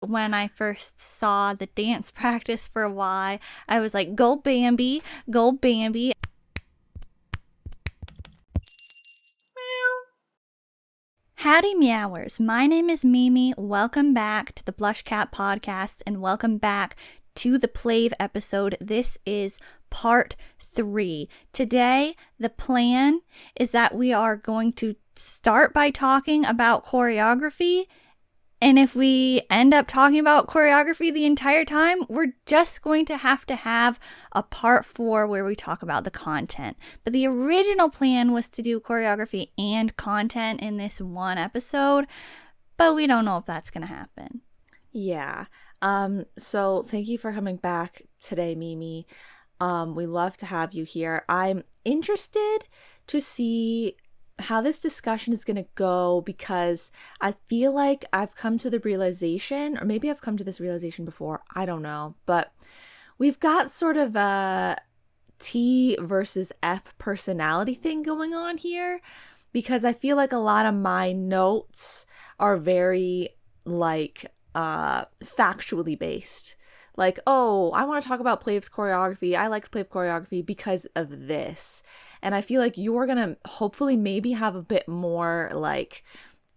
when I first saw the dance practice for Y, I was like, go Bambi, go Bambi. Howdy Meowers, my name is Mimi. Welcome back to the BlushCat podcast and welcome back to the PLAVE episode. This is part 3. Today, the plan is that we are going to start by talking about choreography. And if we end up talking about choreography the entire time, we're just going to have a part 4 where we talk about the content. But the original plan was to do choreography and content in this one episode, but we don't know if that's going to happen. Yeah. So thank you for coming back today, Mimi. We love to have you here. I'm interested to see how this discussion is going to go because I feel like I've come to the realization, or maybe I've come to this realization before, I don't know, but we've got sort of a T versus F personality thing going on here because I feel like a lot of my notes are very factually based. Like, oh, I want to talk about PLAVE's choreography. I like PLAVE choreography because of this. And I feel like you're going to hopefully maybe have a bit more like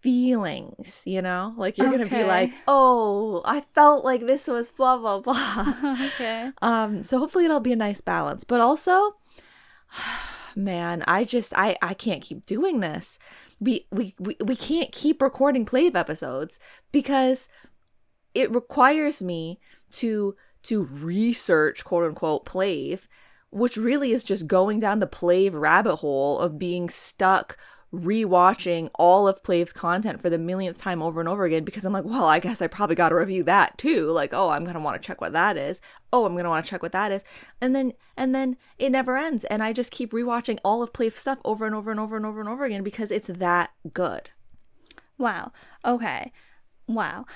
feelings, you know? Like you're going to be like, oh, I felt like this was blah, blah, blah. Okay. So hopefully it'll be a nice balance. But also, man, I can't keep doing this. We can't keep recording PLAVE episodes because it requires me to research quote unquote PLAVE, which really is just going down the PLAVE rabbit hole of being stuck rewatching all of PLAVE's content for the millionth time over and over again because I'm like, well, I guess I probably got to review that too. Like, oh, I'm going to want to check what that is. Oh, I'm going to want to check what that is. And then it never ends. And I just keep rewatching all of PLAVE stuff over and over and over and over and over again because it's that good. Wow. Okay. Wow.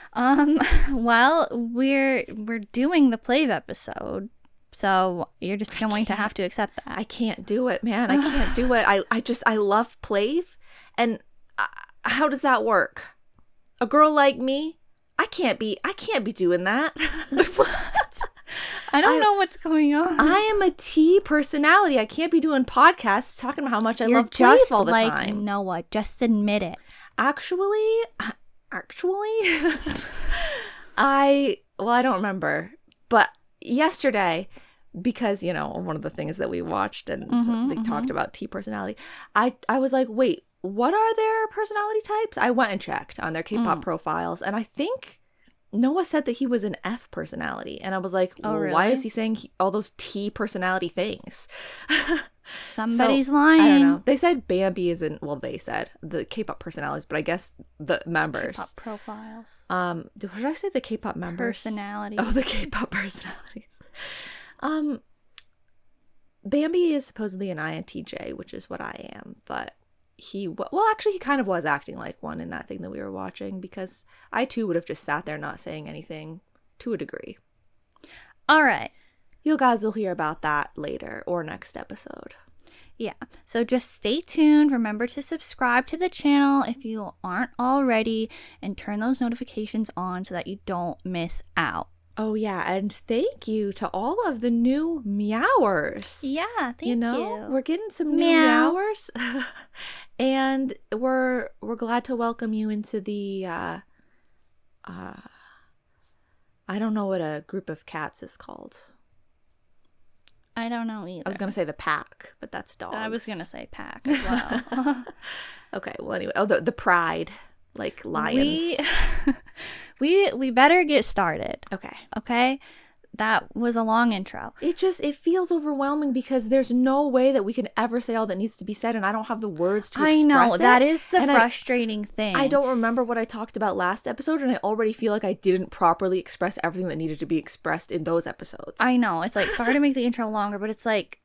Well, we're doing the PLAVE episode, so you're just going to have to accept that. I can't do it, man. I can't do it. I love PLAVE, and how does that work? A girl like me, I can't be doing that. What? I don't know what's going on. I am a T personality. I can't be doing podcasts talking about how much I love PLAVE all the time. Like Noah, just admit it. Actually, I don't remember, but yesterday, because, you know, one of the things that we watched and they talked about T personality, I was like, wait, what are their personality types? I went and checked on their K-pop profiles, and I think Noah said that he was an F personality, and I was like, well, really? why is he saying all those T personality things? Somebody's lying. I don't know. They said Bambi isn't, well, they said the K-pop personalities, but I guess the members. K-pop profiles. Should I say the K-pop members? Personalities. Oh, the K-pop personalities. Bambi is supposedly an INTJ, which is what I am, but he kind of was acting like one in that thing that we were watching because I too would have just sat there not saying anything to a degree. All right. You guys will hear about that later or next episode. Yeah, so just stay tuned. Remember to subscribe to the channel if you aren't already and turn those notifications on so that you don't miss out. Oh, yeah, and thank you to all of the new Meowers. Yeah, thank you. We're getting some new Meowers, and we're glad to welcome you into the, I don't know what a group of cats is called. I don't know either. I was going to say the pack, but that's dogs. I was going to say pack as well. Okay, well, anyway. Oh, the pride, like lions. We better get started. Okay. That was a long intro. It feels overwhelming because there's no way that we can ever say all that needs to be said, and I don't have the words to express it. I know, that is the frustrating thing. I don't remember what I talked about last episode, and I already feel like I didn't properly express everything that needed to be expressed in those episodes. I know. It's like, sorry to make the intro longer, but it's like,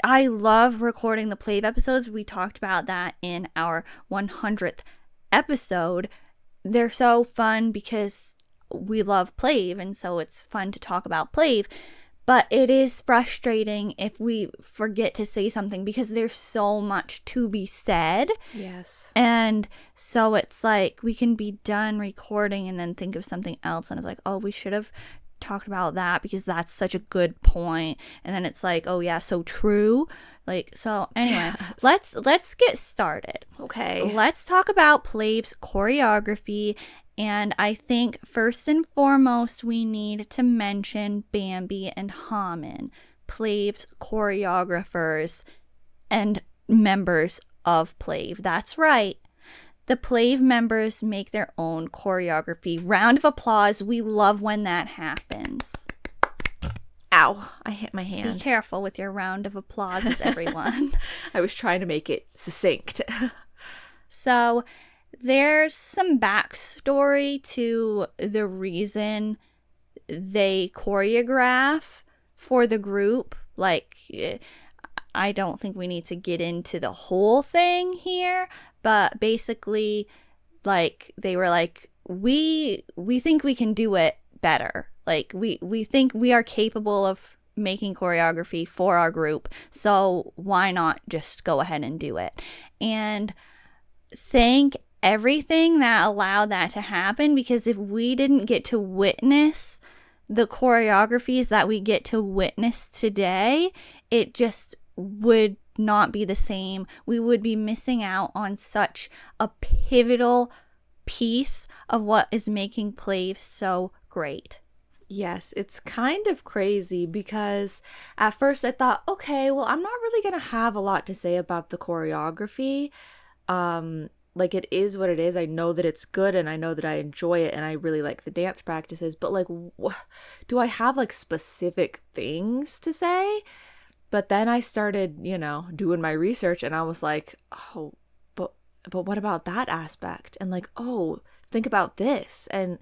I love recording the PLAVE episodes. We talked about that in our 100th episode. They're so fun because we love PLAVE, and so it's fun to talk about PLAVE. But it is frustrating if we forget to say something because there's so much to be said. Yes. And so it's like we can be done recording and then think of something else. And it's like, oh, we should have talked about that because that's such a good point. And then it's like, oh, yeah, so true. Like, so anyway, Yes. let's get started. Okay. Let's talk about PLAVE's choreography. And I think first and foremost, we need to mention Bambi and Haman, PLAVE's choreographers and members of PLAVE. That's right. The PLAVE members make their own choreography. Round of applause. We love when that happens. Ow, I hit my Be hand. careful with your round of applauses, everyone. I was trying to make it succinct. So there's some backstory to the reason they choreograph for the group. Like, I don't think we need to get into the whole thing here, but basically, like, they were like, we think we can do it better. Like, we think we are capable of making choreography for our group, so why not just go ahead and do it? And thank everything that allowed that to happen, because if we didn't get to witness the choreographies that we get to witness today, it just would not be the same. We would be missing out on such a pivotal piece of what is making PLAVE so great. Yes, it's kind of crazy because at first I thought, okay, well, I'm not really going to have a lot to say about the choreography. Like, it is what it is. I know that it's good and I know that I enjoy it and I really like the dance practices, but like, do I have like specific things to say? But then I started, doing my research and I was like, oh, but what about that aspect? And like, oh, think about this. And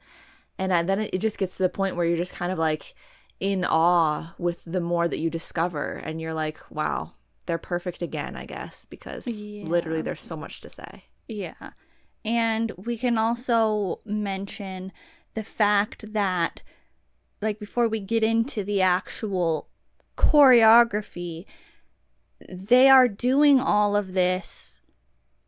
then it just gets to the point where you're just kind of like in awe with the more that you discover. And you're like, wow, they're perfect again, I guess, because literally there's so much to say. Yeah. And we can also mention the fact that, like, before we get into the actual choreography, they are doing all of this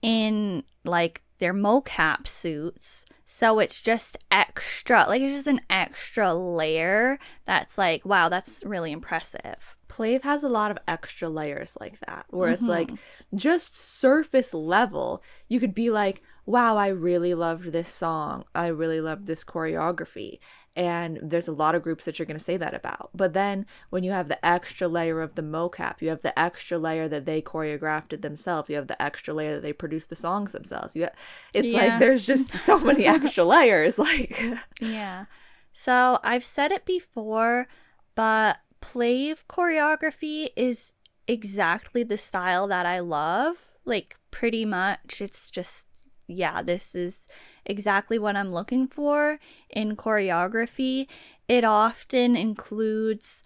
in, like, their mocap suits. So it's just extra, like, it's just an extra layer that's like, wow, that's really impressive. PLAVE has a lot of extra layers like that, where it's like just surface level. You could be like, wow, I really loved this song. I really loved this choreography. And there's a lot of groups that you're going to say that about. But then when you have the extra layer of the mocap, you have the extra layer that they choreographed it themselves. You have the extra layer that they produced the songs themselves. It's like there's just so many extra layers. Like, yeah. So I've said it before, but PLAVE choreography is exactly the style that I love. Like, pretty much. It's just, yeah, this is exactly what I'm looking for in choreography. It often includes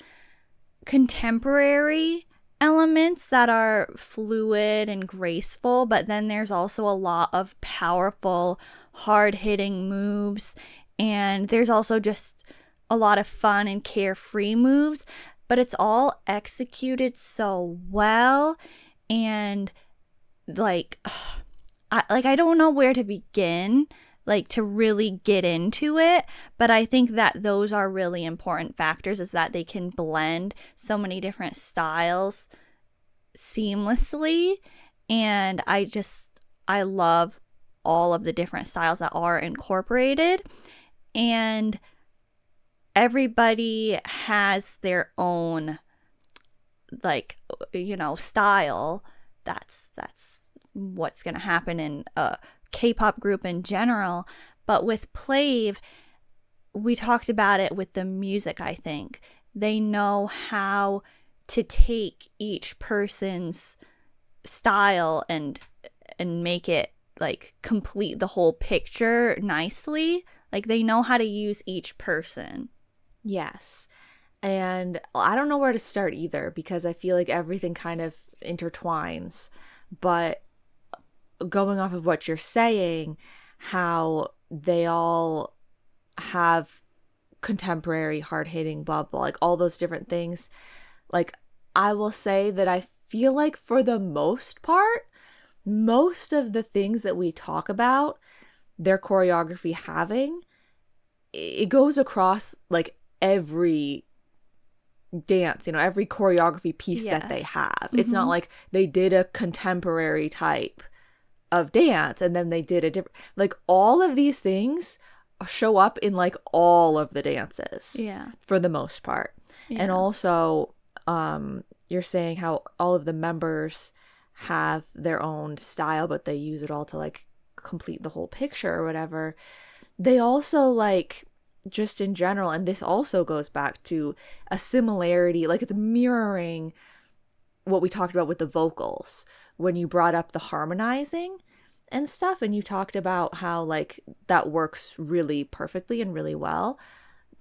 contemporary elements that are fluid and graceful, but then there's also a lot of powerful, hard-hitting moves, and there's also just a lot of fun and carefree moves, but it's all executed so well. And like, I don't know where to begin, like, to really get into it, but I think that those are really important factors, is that they can blend so many different styles seamlessly. And I love all of the different styles that are incorporated, and everybody has their own, like, style. That's what's going to happen in a K-pop group in general. But with PLAVE, we talked about it with the music, I think. They know how to take each person's style and make it, like, complete the whole picture nicely. Like, they know how to use each person. yes. And I don't know where to start either, because I feel like everything kind of intertwines. But going off of what you're saying, how they all have contemporary, hard-hitting, blah blah, like all those different things. Like, I will say that I feel like for the most part, most of the things that we talk about their choreography having, it goes across like every dance, every choreography piece that they have. It's not like they did a contemporary type of dance and then they did a different, like all of these things show up in like all of the dances for the most part. And also you're saying how all of the members have their own style, but they use it all to like complete the whole picture or whatever. They also like, just in general, and this also goes back to a similarity, like it's mirroring what we talked about with the vocals when you brought up the harmonizing and stuff, and you talked about how like that works really perfectly and really well.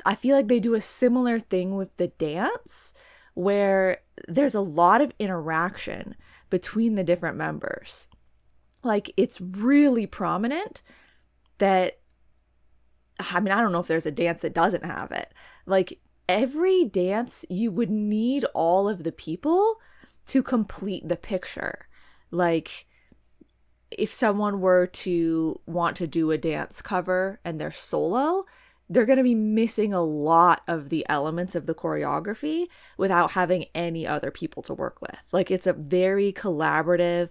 I feel like they do a similar thing with the dance where there's a lot of interaction between the different members. Like, it's really prominent that, I mean, I don't know if there's a dance that doesn't have it. Like, every dance, you would need all of the people to complete the picture. Like, if someone were to want to do a dance cover and they're solo, they're going to be missing a lot of the elements of the choreography without having any other people to work with. Like, it's a very collaborative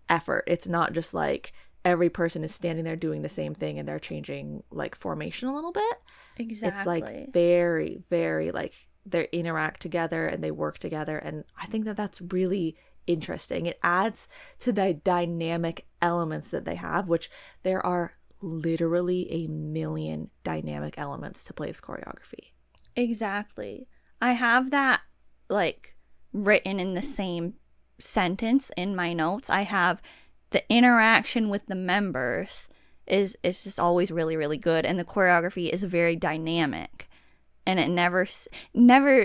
effort. It's not just like every person is standing there doing the same thing and they're changing like formation a little bit. Exactly. It's like very, very like they interact together and they work together. And I think that that's really interesting. It adds to the dynamic elements that they have, which there are literally a million dynamic elements to PLAVE's choreography. Exactly. I have that like written in the same sentence in my notes. I have the interaction with the members is just always really, really good, and the choreography is very dynamic, and it never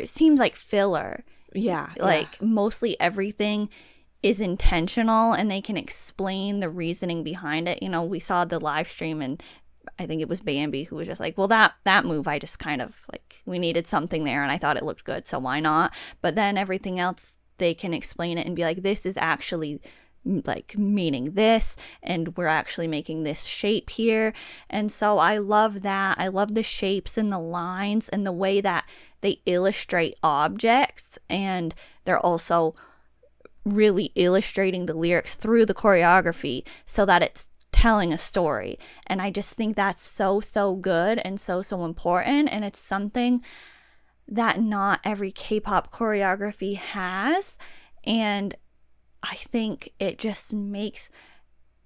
seems like filler. Like mostly everything is intentional and they can explain the reasoning behind it. We saw the live stream and I think it was Bambi who was just like, well, that move, I just kind of like, we needed something there and I thought it looked good, so why not? But then everything else, they can explain it and be like, this is actually like meaning this, and we're actually making this shape here. And so I love that. I love the shapes and the lines and the way that they illustrate objects, and they're also really illustrating the lyrics through the choreography so that it's telling a story. And I just think that's so good and so important, and it's something that not every K-pop choreography has, and I think it just makes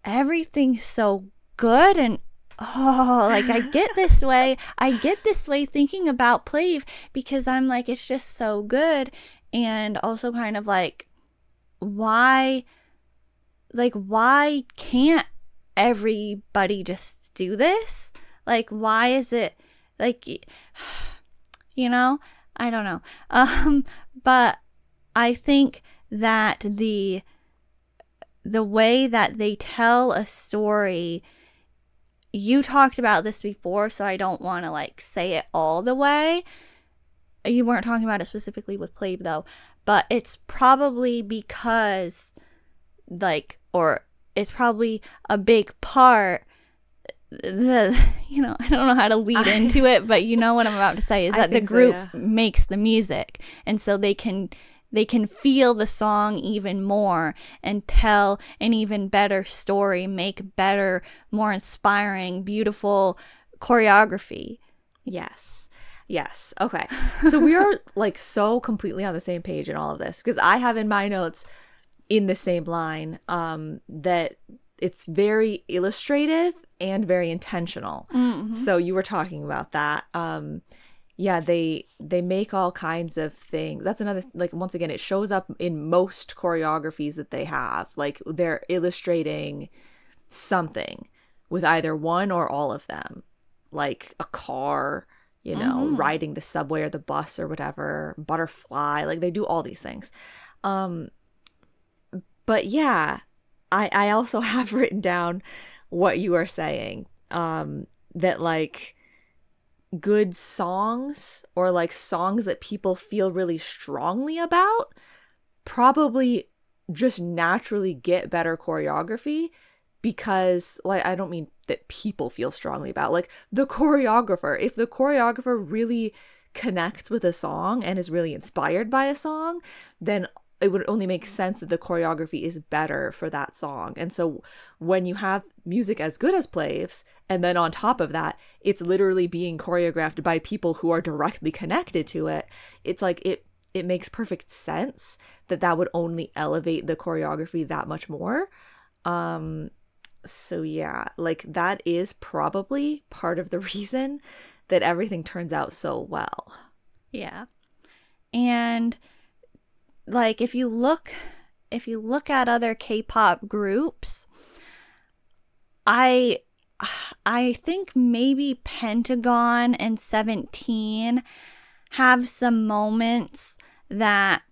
everything so good. And like I get this way thinking about PLAVE because I'm like, it's just so good. And also kind of like, why can't everybody just do this? Like, why is it like, I don't know. But I think that the way that they tell a story, you talked about this before, so I don't want to like say it all the way. You weren't talking about it specifically with PLAVE though, but it's probably because or it's probably a big part. I don't know how to lead into it, but you know what I'm about to say is that the group makes the music, and so they can feel the song even more and tell an even better story, make better, more inspiring, beautiful choreography. Yes. Okay. So we are like so completely on the same page in all of this, because I have in my notes in the same line that it's very illustrative and very intentional. Mm-hmm. So you were talking about that. They make all kinds of things. That's another, like, once again, it shows up in most choreographies that they have. Like, they're illustrating something with either one or all of them, like a car, riding the subway or the bus or whatever, butterfly, like they do all these things. But yeah, I also have written down what you are saying, that like good songs or like songs that people feel really strongly about probably just naturally get better choreography, because like I don't mean that people feel strongly about, like the choreographer, if the choreographer really connects with a song and is really inspired by a song, then it would only make sense that the choreography is better for that song. And so when you have music as good as Plave's, and then on top of that, it's literally being choreographed by people who are directly connected to it, it's like it makes perfect sense that that would only elevate the choreography that much more. So yeah, like that is probably part of the reason that everything turns out so well. Yeah. And like if you look at other K-pop groups, I think maybe Pentagon and 17 have some moments that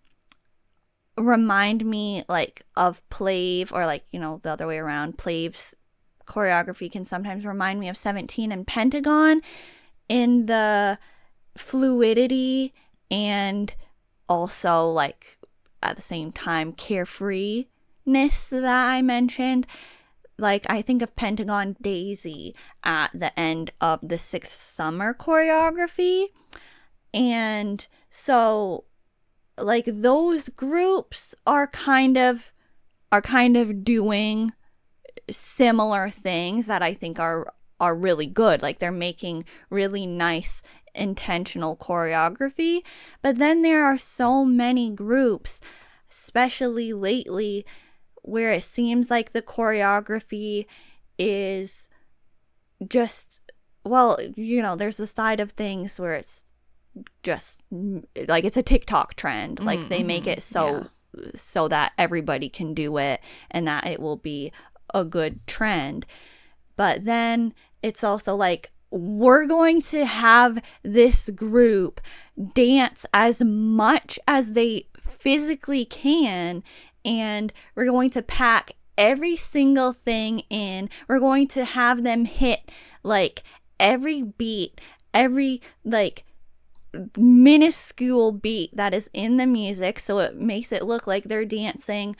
remind me like of Plave, or like, you know, the other way around. Plave's choreography can sometimes remind me of 17, and Pentagon in the fluidity and also like at the same time carefreeness that I mentioned. Like I think of Pentagon Daisy at the end of the Sixth Summer choreography. And so like those groups are kind of doing similar things that I think are really good. Like they're making really nice intentional choreography. But then there are so many groups, especially lately, where it seems like the choreography is just, well, you know, there's the side of things where it's just like it's a TikTok trend. Like they make it so that everybody can do it and that it will be a good trend. But then it's also like, we're going to have this group dance as much as they physically can, and we're going to pack every single thing in. We're going to have them hit like every beat, every like minuscule beat that is in the music, so it makes it look like they're dancing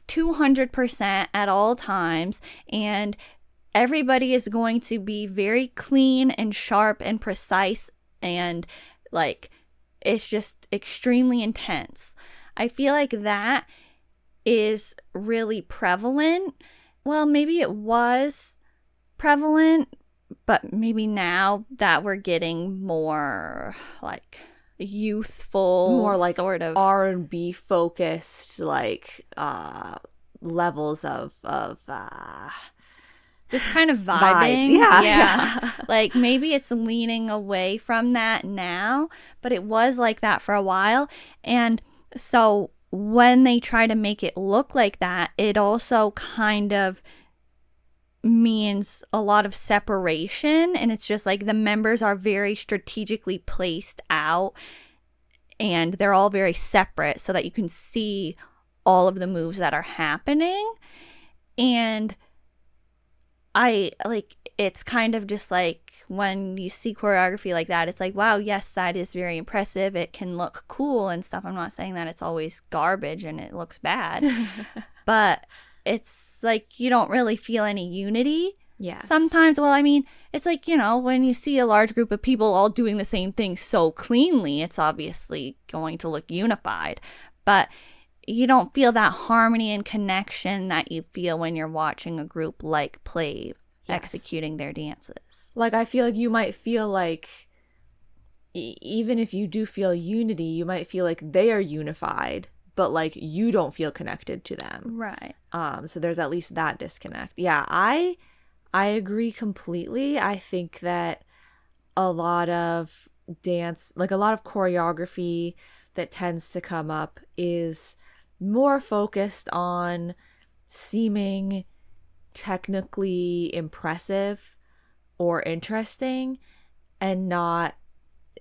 200% at all times, and everybody is going to be very clean and sharp and precise, and like it's just extremely intense. I feel like that is really prevalent. Well, maybe it was prevalent, but maybe now that we're getting more like youthful, more like sort of R&B focused, like levels of this kind of vibing. Yeah. Like maybe it's leaning away from that now, but it was like that for a while. And so when they try to make it look like that, it also kind of means a lot of separation, and it's just like the members are very strategically placed out and they're all very separate so that you can see all of the moves that are happening. And I like, it's kind of just like when you see choreography like that, it's like, wow, yes, that is very impressive. It can look cool and stuff. I'm not saying that it's always garbage and it looks bad, but it's like you don't really feel any unity. Yes. Sometimes, well, I mean, it's like, you know, when you see a large group of people all doing the same thing so cleanly, it's obviously going to look unified. But you don't feel that harmony and connection that you feel when you're watching a group like PLAVE executing their dances. Like I feel like you might feel like even if you do feel unity, you might feel like they are unified, but like you don't feel connected to them. Right. So there's at least that disconnect. Yeah, I agree completely. I think that a lot of dance, like a lot of choreography that tends to come up is more focused on seeming technically impressive or interesting and not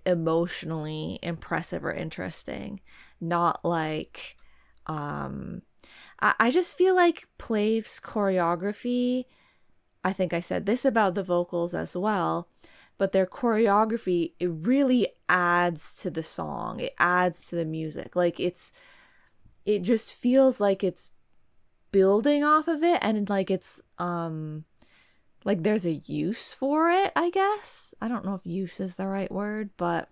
emotionally impressive or interesting. Not like I just feel like PLAVE's choreography, I think I said this about the vocals as well, but their choreography, it really adds to the song. It adds to the music. Like it just feels like it's building off of it, and like it's like there's a use for it, I guess. I don't know if use is the right word, but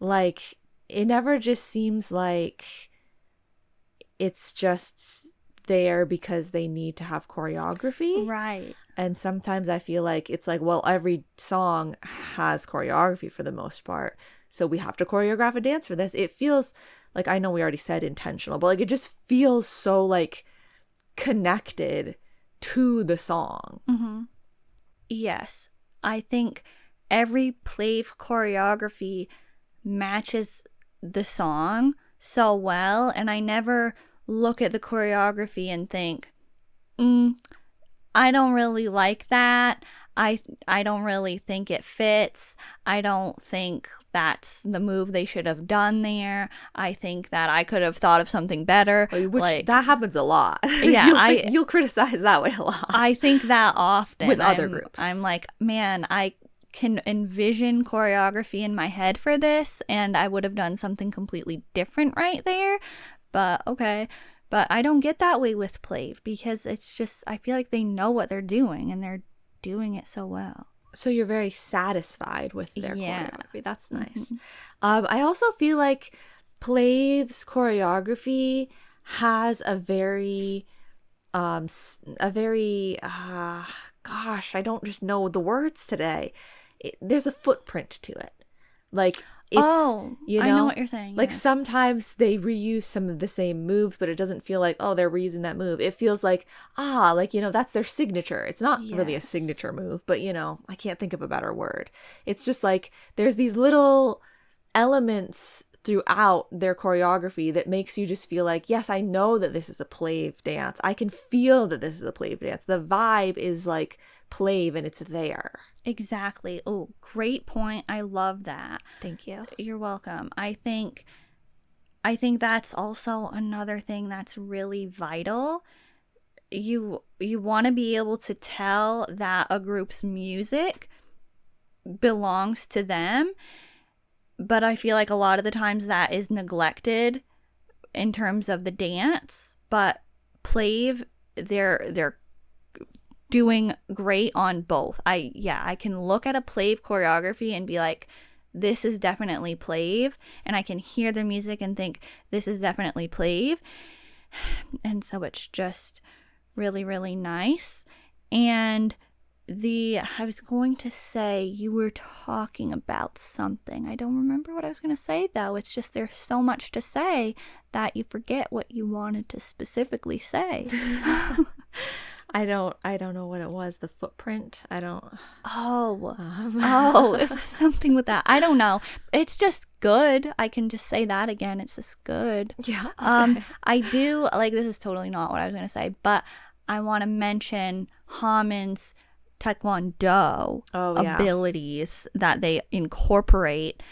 like it never just seems like it's just there because they need to have choreography. Right. And sometimes I feel like it's like, well, every song has choreography for the most part, so we have to choreograph a dance for this. It feels like, I know we already said intentional, but like it just feels so like connected to the song. Mm-hmm. Yes. I think every PLAVE choreography matches the song so well, and I never look at the choreography and think, I don't really like that. I don't really think it fits. I don't think that's the move they should have done there. I think that I could have thought of something better. Which like, that happens a lot. Yeah, you'll criticize that way a lot. I think that often with other groups. I'm like, man, I can envision choreography in my head for this, and I would have done something completely different right there. But okay. But I don't get that way with PLAVE, because it's just, I feel like they know what they're doing, and they're doing it so well. So you're very satisfied with their choreography. That's nice. Mm-hmm. I also feel like PLAVE's choreography has a very gosh, I don't just know the words today. There's a footprint to it. Like, it's, I know what you're saying. Like, sometimes they reuse some of the same moves, but it doesn't feel like, oh, they're reusing that move. It feels like, like, that's their signature. It's not really a signature move, but, I can't think of a better word. It's just like, there's these little elements throughout their choreography that makes you just feel like, yes, I know that this is a PLAVE dance. I can feel that this is a PLAVE dance. The vibe is like PLAVE, and it's there. Exactly. Oh, great point. I love that. Thank you. You're welcome. I think that's also another thing that's really vital. You want to be able to tell that a group's music belongs to them, but I feel like a lot of the times that is neglected in terms of the dance. But PLAVE, they're doing great on both. I can look at a PLAVE choreography and be like, this is definitely PLAVE, and I can hear the music and think, this is definitely PLAVE. And so it's just really, really nice. And I was going to say, you were talking about something. I don't remember what I was going to say, though. It's just there's so much to say that you forget what you wanted to specifically say. I don't know what it was. The footprint. I don't. It was something with that. I don't know. It's just good. I can just say that again. It's just good. Yeah. Okay. I do like. This is totally not what I was gonna say, but I want to mention Hamon's Taekwondo abilities that they incorporate.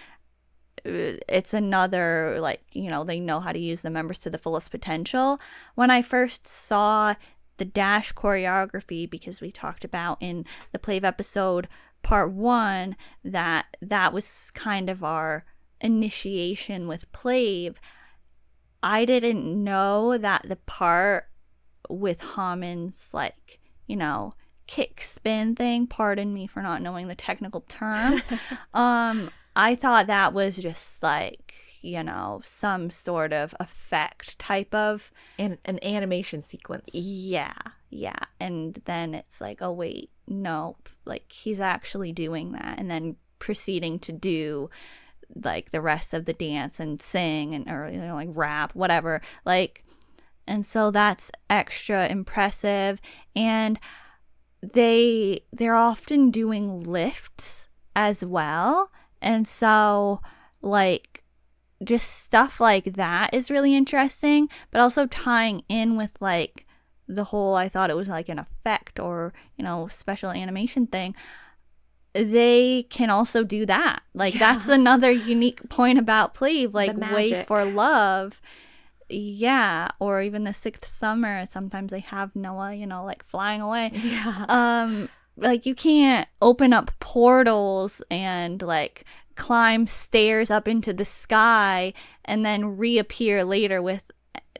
It's another, like, they know how to use the members to the fullest potential. When I first saw the dash choreography, because we talked about in the PLAVE episode part 1 that was kind of our initiation with PLAVE, I didn't know that the part with Hamon's, like, kick spin thing, pardon me for not knowing the technical term, I thought that was just like, some sort of effect type of an animation sequence. Yeah. And then it's like, oh wait, nope, like he's actually doing that, and then proceeding to do like the rest of the dance and sing and or like rap, whatever, like, and so that's extra impressive. And they're often doing lifts as well, and so like just stuff like that is really interesting, but also tying in with like the whole, I thought it was like an effect or special animation thing. They can also do that, like that's another unique point about PLAVE, like Way for Love, or even the Sixth Summer. Sometimes they have Noah like flying away. like, you can't open up portals and like climb stairs up into the sky and then reappear later with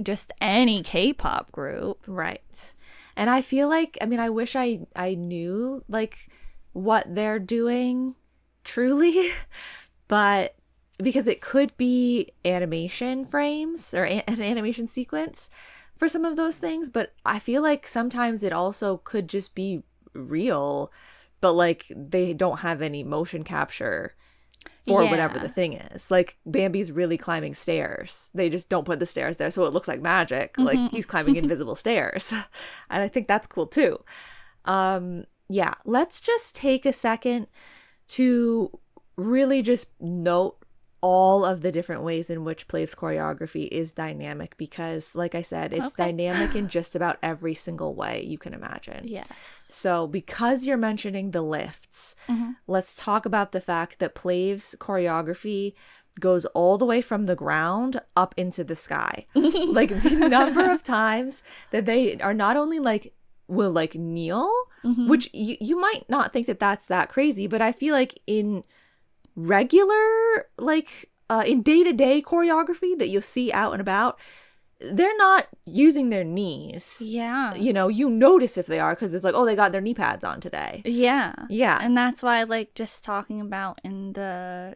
just any K-pop group. Right. And I feel like, I mean, I wish I knew like what they're doing truly, but because it could be animation frames or an animation sequence for some of those things, but I feel like sometimes it also could just be real, but like they don't have any motion capture for whatever the thing is. Like Bambi's really climbing stairs. They just don't put the stairs there so it looks like magic. Like he's climbing invisible stairs. And I think that's cool too. Yeah, let's just take a second to really just note all of the different ways in which PLAVE's choreography is dynamic, because like I said, it's dynamic in just about every single way you can imagine. Yes. So because you're mentioning the lifts, let's talk about the fact that PLAVE's choreography goes all the way from the ground up into the sky. Like the number of times that they are not only like will like kneel, which you might not think that that's that crazy, but I feel like in regular like in day-to-day choreography that you'll see out and about, they're not using their knees. Yeah. You know, you notice if they are because it's like, oh, they got their knee pads on today. Yeah. Yeah. And that's why, like, just talking about in the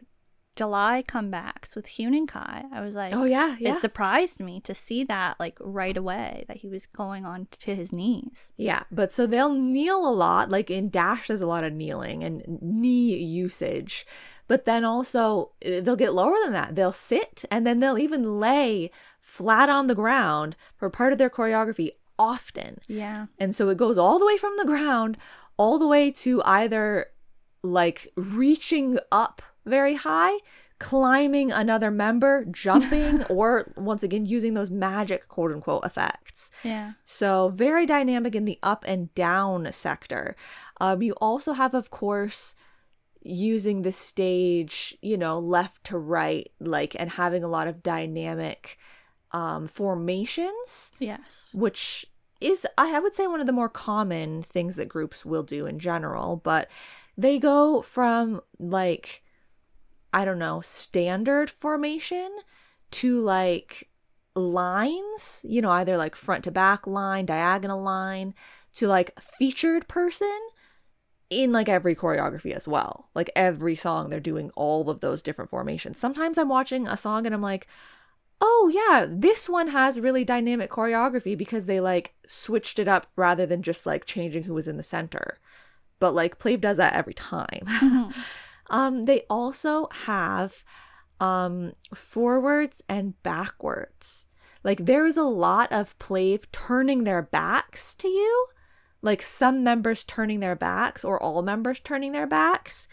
July comebacks with Hyun and Kai, I was like, oh yeah, it surprised me to see that like right away, that he was going on to his knees. Yeah, but so they'll kneel a lot. Like in Dash, there's a lot of kneeling and knee usage. But then also they'll get lower than that. They'll sit and then they'll even lay flat on the ground for part of their choreography often. Yeah. And so it goes all the way from the ground all the way to either like reaching up very high, climbing another member, jumping, or once again using those magic quote unquote effects. Yeah. So very dynamic in the up and down sector. You also have, of course, using the stage, you know, left to right, like, and having a lot of dynamic formations. Yes. Which is, I would say, one of the more common things that groups will do in general. But they go from like, I don't know, standard formation to like lines, you know, either like front to back line, diagonal line, to like featured person in like every choreography as well. Like every song, they're doing all of those different formations. Sometimes I'm watching a song and I'm like, oh yeah, this one has really dynamic choreography because they like switched it up rather than just like changing who was in the center. But like PLAVE does that every time. They also have forwards and backwards. Like there is a lot of PLAVE turning their backs to you, like some members turning their backs or all members turning their backs,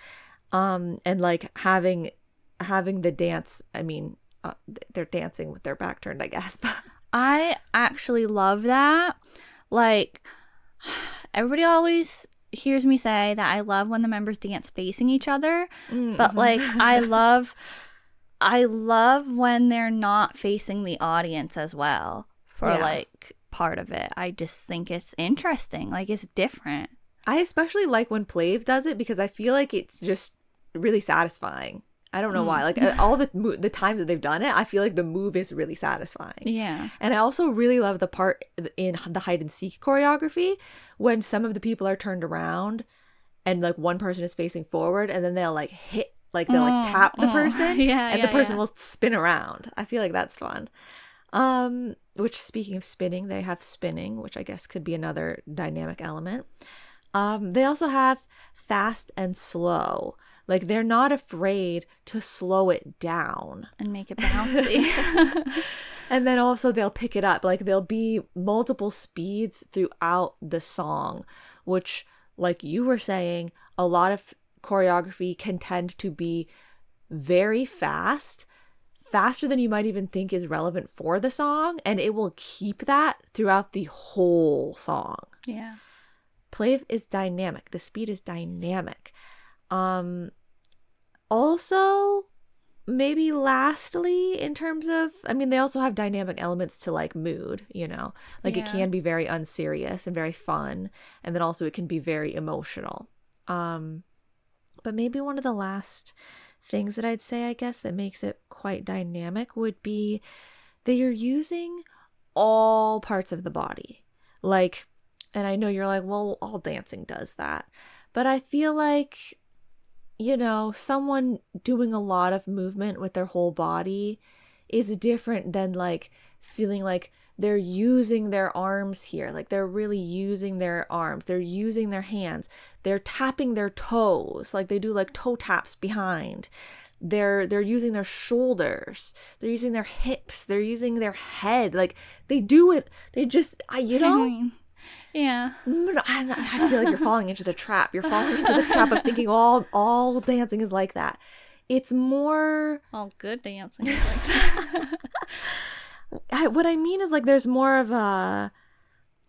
and like having the dance. I mean, they're dancing with their back turned, I guess. I actually love that. Like, everybody always hears me say that I love when the members dance facing each other, but like I love when they're not facing the audience as well for like part of it. I just think it's interesting. Like, it's different. I especially like when PLAVE does it because I feel like it's just really satisfying. I don't know why. Like all the times that they've done it, I feel like the move is really satisfying. Yeah. And I also really love the part in the hide and seek choreography when some of the people are turned around and like one person is facing forward and then they'll like hit, like they'll like tap the person and the person will spin around. I feel like that's fun. Which, speaking of spinning, they have spinning, which I guess could be another dynamic element. They also have fast and slow. Like they're not afraid to slow it down and make it bouncy. And then also they'll pick it up. Like there'll be multiple speeds throughout the song, which, like you were saying, a lot of choreography can tend to be very fast, faster than you might even think is relevant for the song, and it will keep that throughout the whole song. Yeah. PLAVE is dynamic. The speed is dynamic. Also, maybe lastly, in terms of, I mean, they also have dynamic elements to like mood, like it can be very unserious and very fun. And then also it can be very emotional. But maybe one of the last things that I'd say, I guess, that makes it quite dynamic would be that you're using all parts of the body. Like, and I know you're like, well, all dancing does that. But I feel like, someone doing a lot of movement with their whole body is different than like feeling like they're using their arms here. Like they're really using their arms. They're using their hands. They're tapping their toes. Like they do like toe taps behind. They're using their shoulders. They're using their hips. They're using their head. Like they do it. They just, Yeah. I feel like you're falling into the trap. You're falling into the trap of thinking all dancing is like that. It's more... All good dancing is like that. What I mean is like there's more of a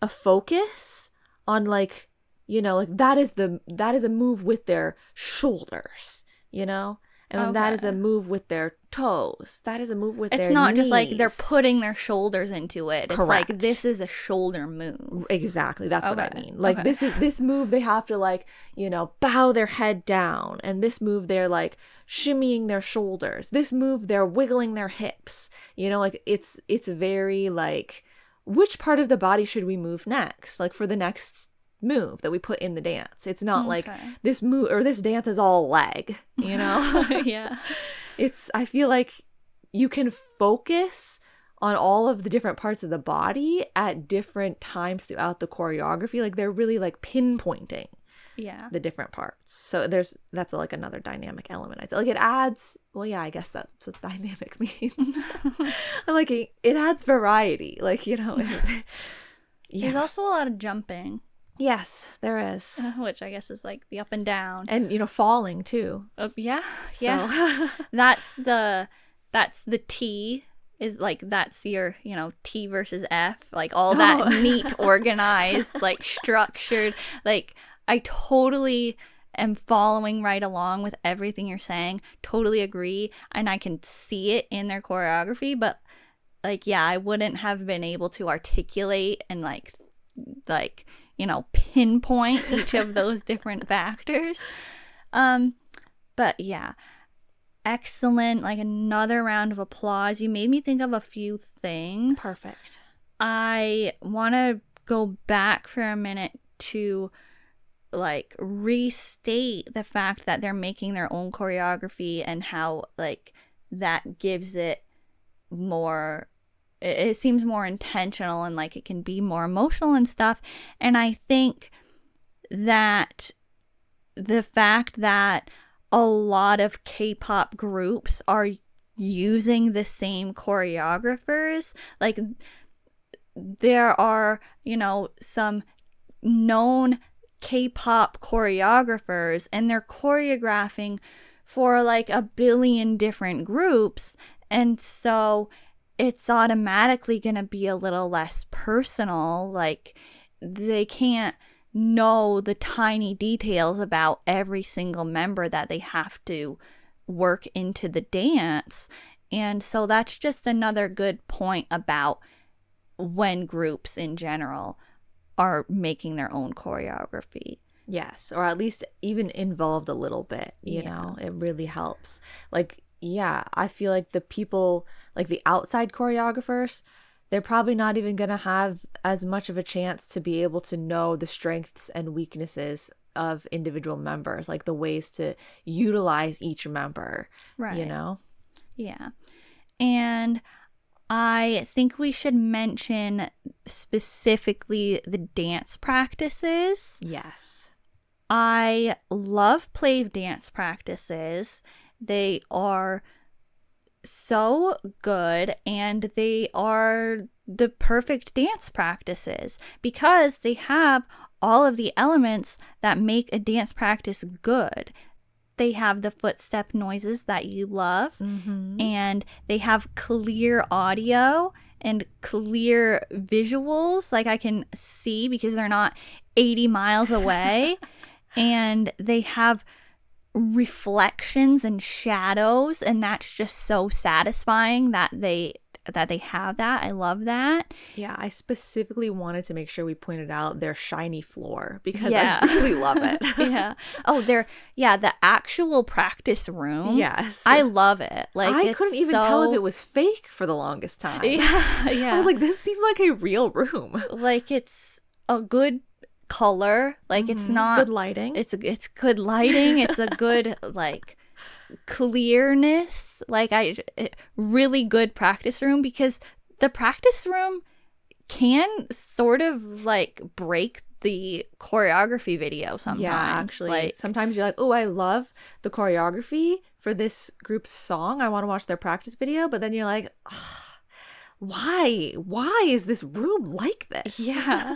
focus on like, like that is a move with their shoulders, And then that is a move with their toes. That is a move with their knees. It's not just like they're putting their shoulders into it. It's Correct. like this is a shoulder move. Exactly. That's what I mean. Like this move they have to like, bow their head down. And this move they're like shimmying their shoulders. This move they're wiggling their hips. Like it's very like, which part of the body should we move next? Like for the next move that we put in the dance. It's not like this move or this dance is all leg, Yeah. I feel like you can focus on all of the different parts of the body at different times throughout the choreography. Like they're really like pinpointing the different parts. So that's like another dynamic element. I'd say. Like it adds, well, yeah, I guess that's what dynamic means. Like it adds variety. Like, There's also a lot of jumping. Yes, there is. Which I guess is like the up and down. And, falling too. Yeah. So. Yeah. That's the T is like, that's your, T versus F. Like all that neat, organized, like structured. Like I totally am following right along with everything you're saying. Totally agree. And I can see it in their choreography. But like, yeah, I wouldn't have been able to articulate and like, pinpoint each of those different factors. But yeah, excellent. Like another round of applause. You made me think of a few things. Perfect. I want to go back for a minute to like restate the fact that they're making their own choreography and how like that gives it more, it seems more intentional and like it can be more emotional and stuff. And I think that the fact that a lot of K-pop groups are using the same choreographers, like there are, some known K-pop choreographers and they're choreographing for like a billion different groups. And so it's automatically going to be a little less personal. Like they can't know the tiny details about every single member that they have to work into the dance. And so that's just another good point about when groups in general are making their own choreography. Yes, or at least even involved a little bit, you know, it really helps. Like, yeah, I feel like the people, like the outside choreographers, they're probably not even going to have as much of a chance to be able to know the strengths and weaknesses of individual members, like the ways to utilize each member, right? You know? Yeah. And I think we should mention specifically the dance practices. Yes. I love PLAVE dance practices. They are so good and they are the perfect dance practices because they have all of the elements that make a dance practice good. They have the footstep noises that you love, and they have clear audio and clear visuals, like I can see because they're not 80 miles away. And they have reflections and shadows, and that's just so satisfying that they have that. I love that. Yeah, I specifically wanted to make sure we pointed out their shiny floor because Yeah. I really love it. Yeah. Oh, the actual practice room. Yes. I love it. Like, I it's couldn't even tell if it was fake for the longest time. Yeah, yeah. I was like, this seemed like a real room. Like, it's a good color. Like, it's not good lighting. It's good lighting. It's a good like clearness. Like, really good practice room, because the practice room can sort of like break the choreography video sometimes. Yeah, actually. Like, sometimes you're like, oh, I love the choreography for this group's song. I want to watch their practice video. But then you're like, why? Why is this room like this? yeah.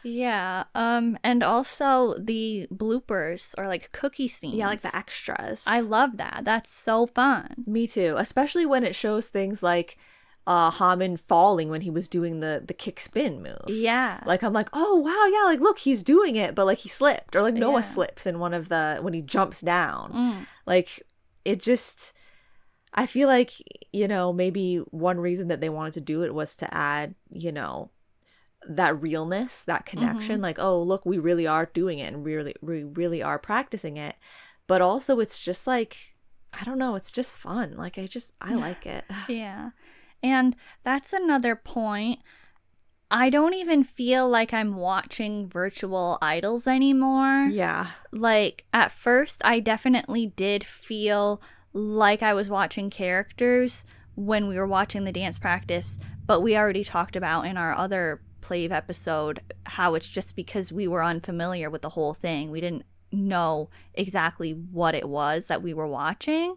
Yeah. And also the bloopers or like cookie scenes. Yeah, like the extras. I love that. That's so fun. Me too. Especially when it shows things like Hamin falling when he was doing the kick spin move. Yeah. Like, I'm like, oh wow, yeah, like look, he's doing it, but like he slipped. Or like Noah Yeah. slips in one of when he jumps down. Mm. Like, it just, I feel like, maybe one reason that they wanted to do it was to add, that realness, that connection. Like, oh, look, we really are doing it, and we really are practicing it. But also it's just like, I don't know, it's just fun. Like, I like it. Yeah. And that's another point. I don't even feel like I'm watching virtual idols anymore. Yeah. Like, at first, I definitely did feel like I was watching characters when we were watching the dance practice, but we already talked about in our other PLAVE episode how it's just because we were unfamiliar with the whole thing. We didn't know exactly what it was that we were watching,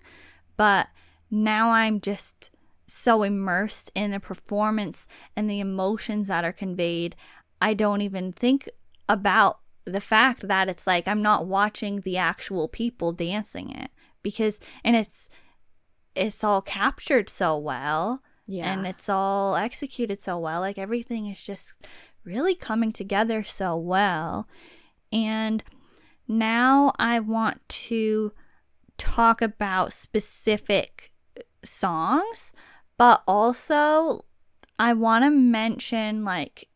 but now I'm just so immersed in the performance and the emotions that are conveyed. I don't even think about the fact that it's like I'm not watching the actual people dancing it, because it's all captured so well. Yeah. And it's all executed so well. Like, everything is just really coming together so well. And now I want to talk about specific songs, but also I want to mention, like,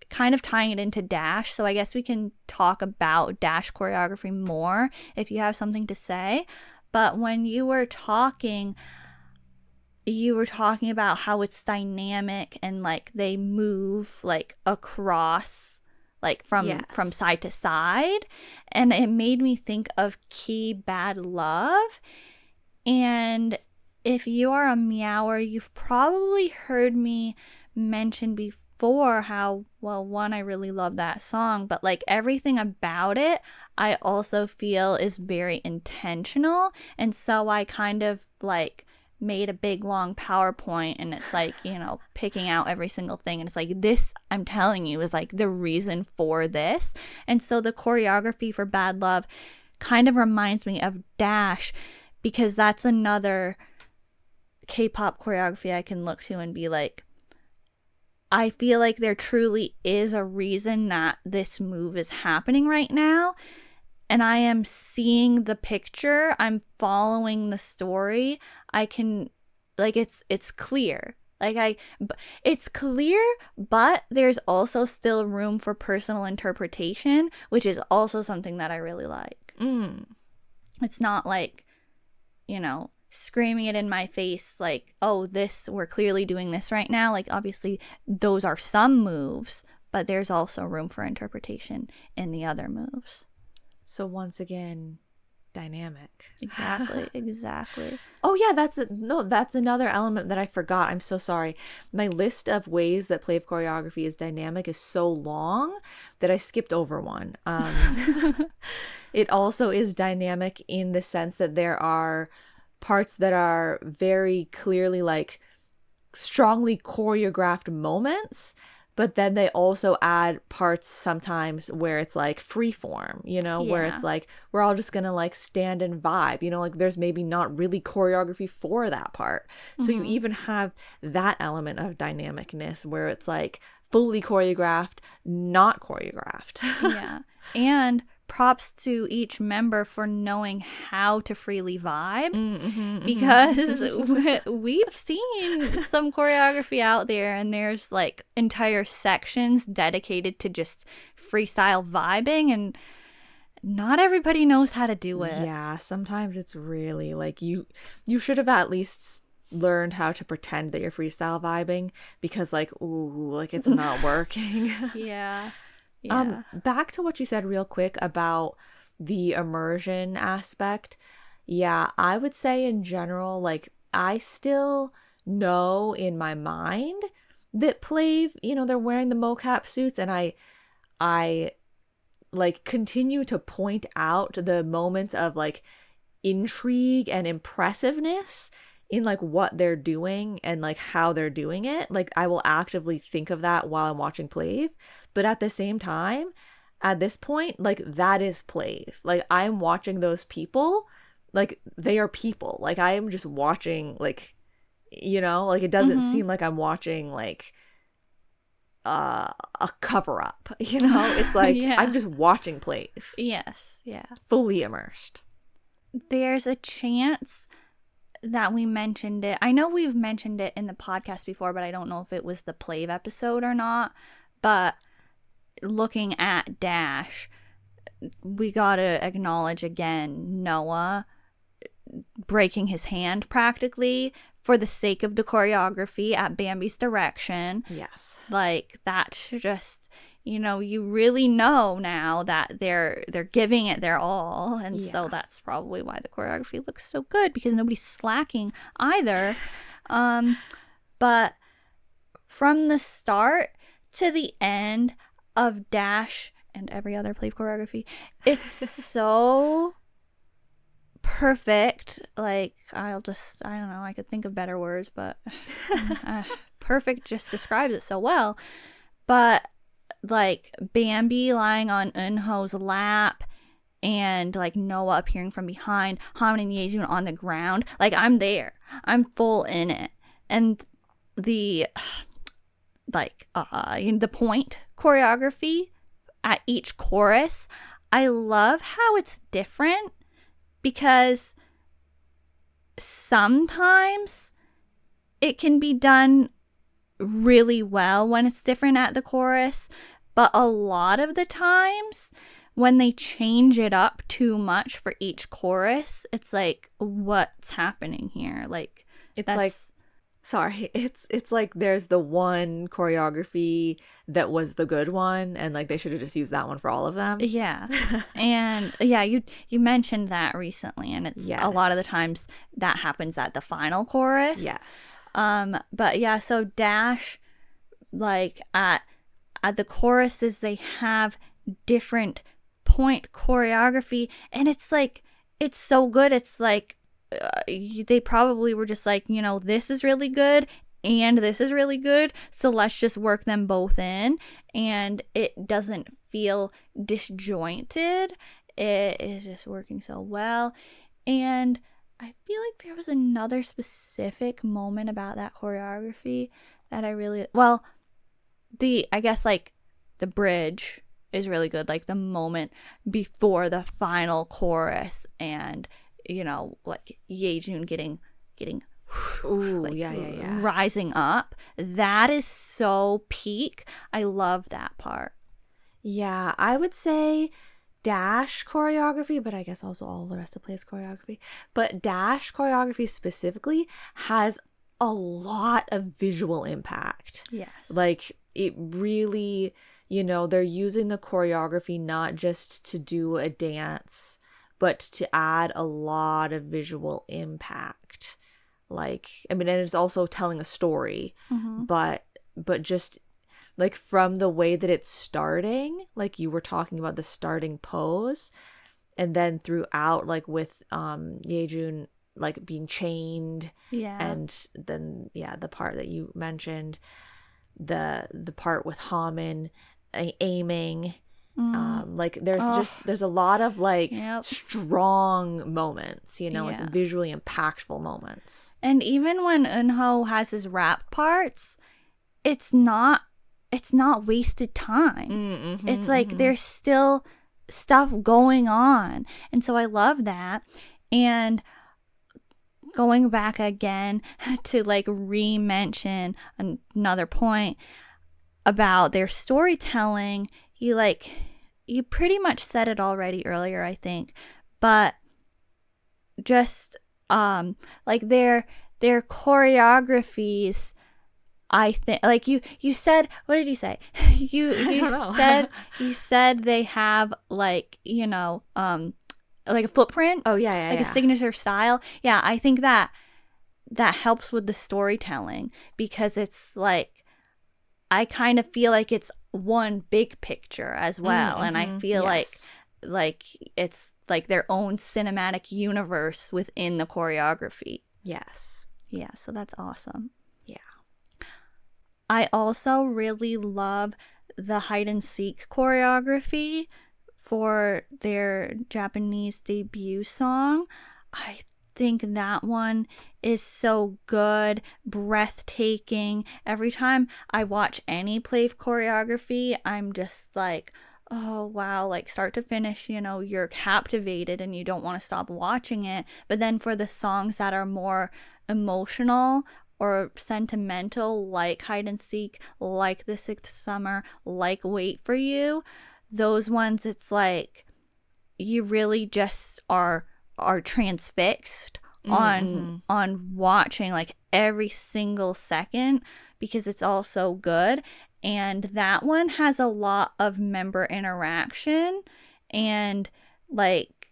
kind of tying it into Dash. So I guess we can talk about Dash choreography more if you have something to say. But when you were talking about how it's dynamic and like they move like across, like from side to side, and it made me think of Key Bad Love. And if you are a Meower, you've probably heard me mention before how, well, one, I really love that song, but like everything about it I also feel is very intentional. And so I kind of like made a big long PowerPoint, and it's like, picking out every single thing, and it's like, this, I'm telling you, is like the reason for this. And so the choreography for Bad Love kind of reminds me of Dash, because that's another K-pop choreography I can look to and be like, I feel like there truly is a reason that this move is happening right now. And I am seeing the picture. I'm following the story. I can, like, it's clear. Like, it's clear, but there's also still room for personal interpretation, which is also something that I really like. It's not like, screaming it in my face, like, oh, we're clearly doing this right now. Like, obviously, those are some moves, but there's also room for interpretation in the other moves. So once again, dynamic. Exactly. Oh yeah, that's another element that I forgot. I'm so sorry. My list of ways that PLAVE choreography is dynamic is so long that I skipped over one. It also is dynamic in the sense that there are parts that are very clearly like strongly choreographed moments, but then they also add parts sometimes where it's like free form, where it's like we're all just gonna like stand and vibe, like there's maybe not really choreography for that part. So you even have that element of dynamicness where it's like fully choreographed, not choreographed. Yeah. And props to each member for knowing how to freely vibe, because we've seen some choreography out there and there's like entire sections dedicated to just freestyle vibing, and not everybody knows how to do it. Yeah, sometimes it's really like you should have at least learned how to pretend that you're freestyle vibing, because like, ooh, like it's not working. Yeah. Back to what you said real quick about the immersion aspect. Yeah, I would say in general, like I still know in my mind that PLAVE, they're wearing the mocap suits, and I like continue to point out the moments of like intrigue and impressiveness in like what they're doing and like how they're doing it. Like I will actively think of that while I'm watching PLAVE, but at the same time, at this point, like that is PLAVE. Like I'm watching those people, like they are people. Like I am just watching, like, like it doesn't seem like I'm watching like a cover up, it's like I'm just watching PLAVE. Yes. Yeah. Fully immersed. There's a chance that we mentioned it. I know we've mentioned it in the podcast before, but I don't know if it was the PLAVE episode or not. But looking at Dash, we gotta acknowledge again Noah breaking his hand practically for the sake of the choreography at Bambi's direction. Yes. Like that's just, you really know now that they're giving it their all, and so that's probably why the choreography looks so good, because nobody's slacking either. But from the start to the end of Dash and every other PLAVE choreography, it's so perfect. Like I don't know, I could think of better words, but perfect just describes it so well. But like Bambi lying on Eunho's lap, and like Noah appearing from behind, Han and Yejun on the ground, like I'm there, I'm full in it. And the the point choreography at each chorus, I love how it's different, because sometimes it can be done really well when it's different at the chorus, but a lot of the times when they change it up too much for each chorus, it's like, what's happening here? Like it's like, sorry, it's like there's the one choreography that was the good one, and like they should have just used that one for all of them. Yeah. And yeah, you mentioned that recently, and it's a lot of the times that happens at the final chorus. Yes. But yeah, so Dash, like at the choruses, they have different point choreography, and it's like, it's so good. It's like they probably were just like, this is really good and this is really good, so let's just work them both in, and it doesn't feel disjointed. It is just working so well. And I feel like there was another specific moment about that choreography that I really, I guess like the bridge is really good, like the moment before the final chorus, and like Yejun getting ooh, like, yeah, rising up. That is so peak. I love that part. Yeah, I would say Dash choreography, but I guess also all the rest of PLAVE's choreography. But Dash choreography specifically has a lot of visual impact. Yes. Like it really, they're using the choreography not just to do a dance, but to add a lot of visual impact. Like, I mean, and it's also telling a story, but just like from the way that it's starting, like you were talking about the starting pose, and then throughout, like with Yejun like being chained, and then the part that you mentioned, the part with Hamin aiming. Like there's a lot of like strong moments, like visually impactful moments. And even when Eunho has his rap parts, it's not wasted time. It's like they're still stuff going on. And so I love that. And going back again to like re-mention another point about their storytelling, you pretty much said it already earlier, I think, but just like their choreographies, I think, like you said, what did you say? You said you said they have like, like a footprint. Oh yeah, like a signature style. Yeah, I think that helps with the storytelling, because it's like, I kind of feel like it's one big picture as well. And I feel like it's like their own cinematic universe within the choreography. Yes. Yeah, so that's awesome. Yeah. I also really love the hide and seek choreography for their Japanese debut song. I think that one is so good, breathtaking. Every time I watch any PLAVE choreography, I'm just like, oh wow, like start to finish, you're captivated and you don't want to stop watching it. But then for the songs that are more emotional or sentimental, like hide and seek, like The Sixth Summer, like Wait for You, those ones, it's like you really just are transfixed on watching like every single second, because it's all so good. And that one has a lot of member interaction, and like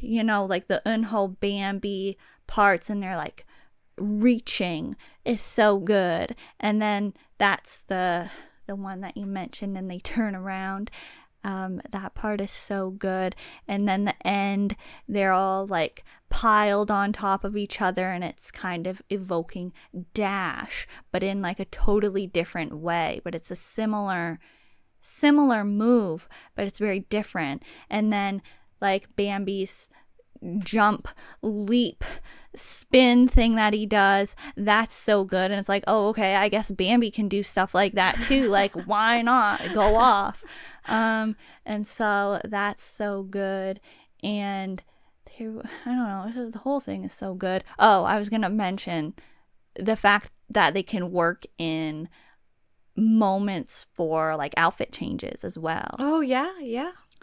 like the Unho Bambi parts, and they're like reaching is so good. And then that's the one that you mentioned, and they turn around. That part is so good. And then the end, they're all like piled on top of each other, and it's kind of evoking Dash, but in like a totally different way. But it's a similar move, but it's very different. And then like Bambi's jump, leap, spin thing that he does, that's so good. And it's like, oh, okay, I guess Bambi can do stuff like that too. Like, why not go off? And so that's so good. And I don't know, the whole thing is so good. Oh, I was gonna mention the fact that they can work in moments for like outfit changes as well. Oh yeah,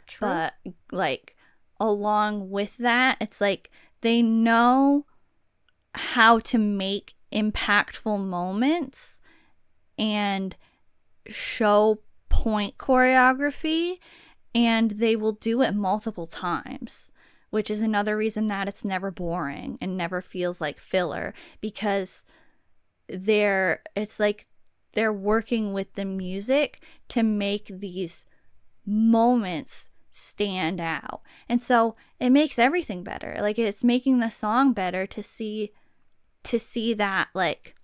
true. But like along with that, it's like they know how to make impactful moments and show point choreography, and they will do it multiple times, which is another reason that it's never boring and never feels like filler, because it's like they're working with the music to make these moments stand out. And so it makes everything better. Like, it's making the song better to see that like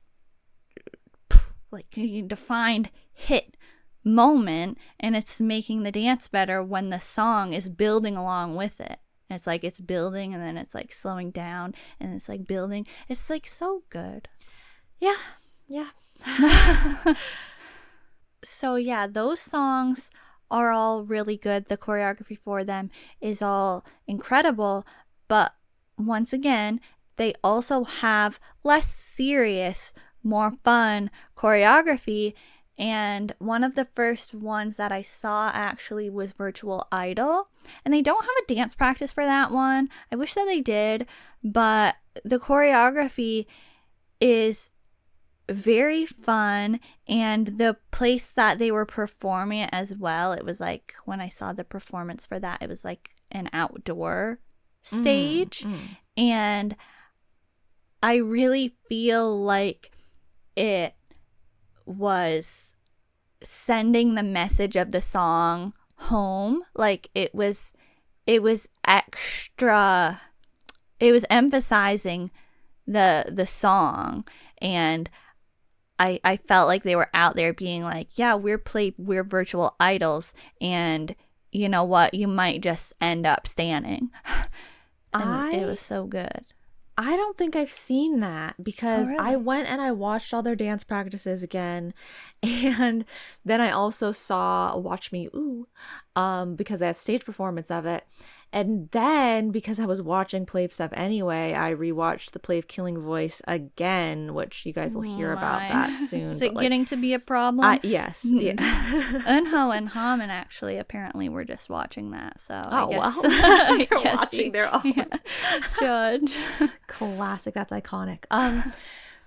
defined hit moment, and it's making the dance better when the song is building along with it. And it's like it's building, and then it's like slowing down, and it's like building. It's like so good. Yeah. So yeah, those songs are all really good. The choreography for them is all incredible, but once again, they also have less serious, more fun choreography. And one of the first ones that I saw actually was Virtual Idol, and they don't have a dance practice for that one. I wish that they did, but the choreography is very fun, and the place that they were performing it as well, it was like, when I saw the performance for that, it was like an outdoor stage. And I really feel like it was sending the message of the song home. Like, it was extra, it was emphasizing the song. And I felt like they were out there being like, yeah, we're virtual idols, and you know what, you might just end up standing. And it was so good. I don't think I've seen that because really? I went and I watched all their dance practices again. And then I also saw Watch Me Ooh, because they had a stage performance of it. And then because I was watching Plave stuff anyway, I rewatched the Plave Killing Voice again, which you guys will hear about that soon. Is but it like, getting to be a problem? yes. Yeah. Unho and Haman actually apparently were just watching that, so I guess well. I They're guess watching their own. yeah, judge. Classic. That's iconic.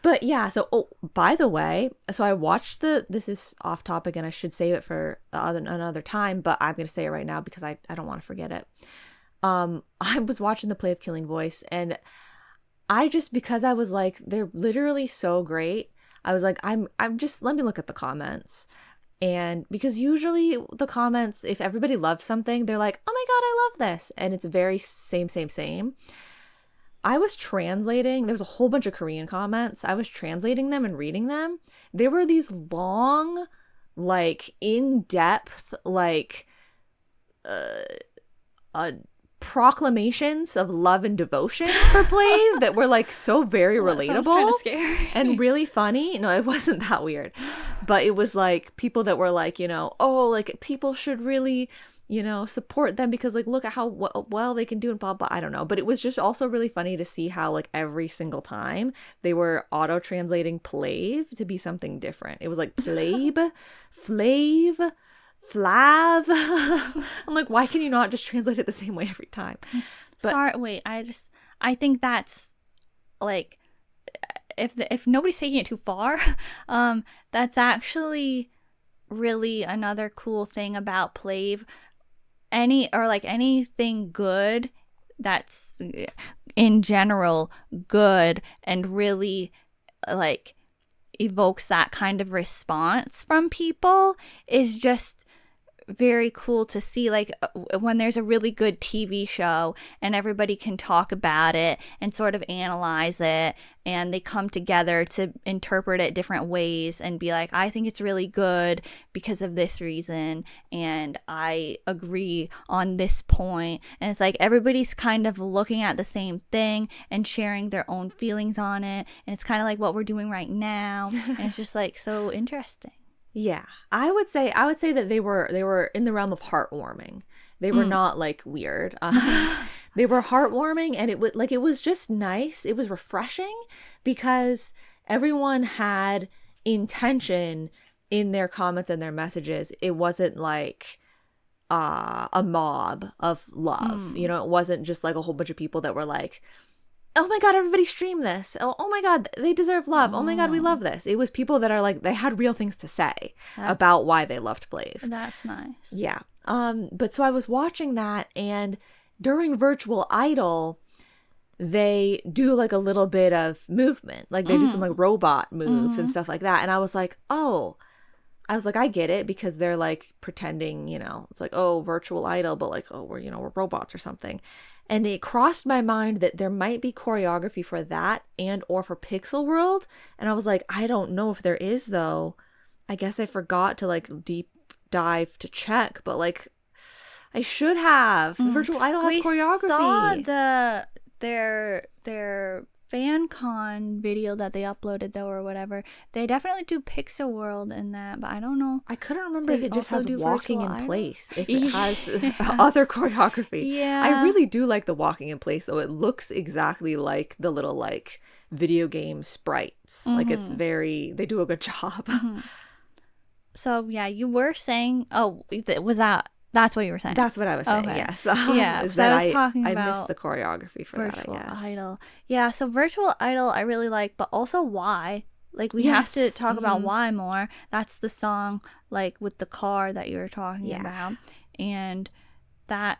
But yeah, so by the way, so I watched this is off topic and I should save it for another time, but I'm going to say it right now because I don't want to forget it. I was watching the Play of Killing Voice and I just, because I was like, they're literally so great. I was like, I'm just, let me look at the comments. And because usually the comments, if everybody loves something, they're like, oh my God, I love this. And it's very same. I was translating, there was a whole bunch of Korean comments. I was translating them and reading them. There were these long, like in-depth, like proclamations of love and devotion for Plave that were like so very relatable and really funny. No, it wasn't that weird. But it was like people that were like, oh, like people should really support them because like look at how well they can do and blah blah. I don't know, but it was just also really funny to see how like every single time they were auto translating Plave to be something different. It was like Plave, Flave, Flav. I'm like, why can you not just translate it the same way every time? But sorry, wait, I think that's like if nobody's taking it too far, that's actually really another cool thing about Plave. Anything good that's in general good and really like evokes that kind of response from people is just very cool to see. Like when there's a really good TV show and everybody can talk about it and sort of analyze it and they come together to interpret it different ways and be like, I think it's really good because of this reason and I agree on this point. And it's like everybody's kind of looking at the same thing and sharing their own feelings on it, and it's kind of like what we're doing right now. And it's just like so interesting. Yeah, I would say that they were in the realm of heartwarming. They were not like weird. They were heartwarming, and it was just nice. It was refreshing because everyone had intention in their comments and their messages. It wasn't like a mob of love. It wasn't just like a whole bunch of people that were like, oh my God, everybody stream this. Oh my God, they deserve love. Oh my God, we love this. It was people that are like, they had real things to say about why they loved Plave. That's nice. Yeah. But so I was watching that, and during Virtual Idol, they do like a little bit of movement. Like they do some like robot moves and stuff like that. And I was like, I get it, because they're like pretending, it's like, oh, Virtual Idol, but like, oh, we're robots or something. And it crossed my mind that there might be choreography for that and or for Pixel World. And I was like, I don't know if there is, though. I guess I forgot to like deep dive to check, but like I should have. Virtual Idol has choreography. We saw their fan con video that they uploaded though, or whatever. They definitely do Pixel World in that, but I don't know. I couldn't remember if it just has walking in place, if it has Yeah. other choreography. Yeah. I really do like the walking in place though. It looks exactly like the little like video game sprites. Like it's very, they do a good job. So yeah, you were saying, that's what you were saying? That's what I was saying. Okay. Yes. Yeah, is that that I was talking I about missed the choreography for Virtual that, I guess. Idol. Yeah, so Virtual Idol I really like, but also Why. Like we have to talk about Why more. That's the song like with the car that you were talking about. And that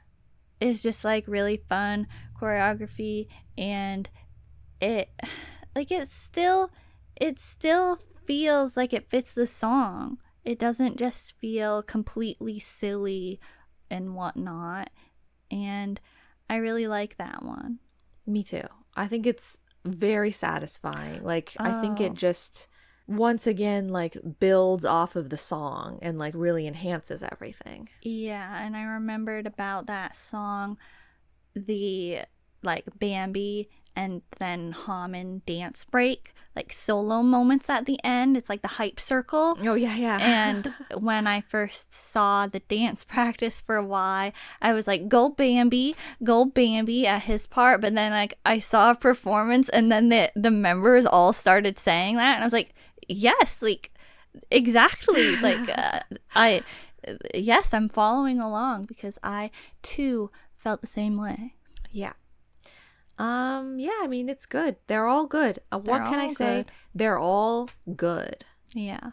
is just like really fun choreography, and it still feels like it fits the song. It doesn't just feel completely silly and whatnot. And I really like that one. Me too. I think it's very satisfying. Like, I think it just, once again, like, builds off of the song and, like, really enhances everything. Yeah, and I remembered about that song, the, like, Bambi and then Hamin dance break, like solo moments at the end. It's like the hype circle. Oh, yeah. And when I first saw the dance practice for Y, I was like, go Bambi at his part. But then like I saw a performance, and then the members all started saying that, and I was like, yes, like exactly. Like yes, I'm following along because I too felt the same way. Yeah. Yeah, I mean, it's good. They're all good. What can I say? Good. They're all good. Yeah.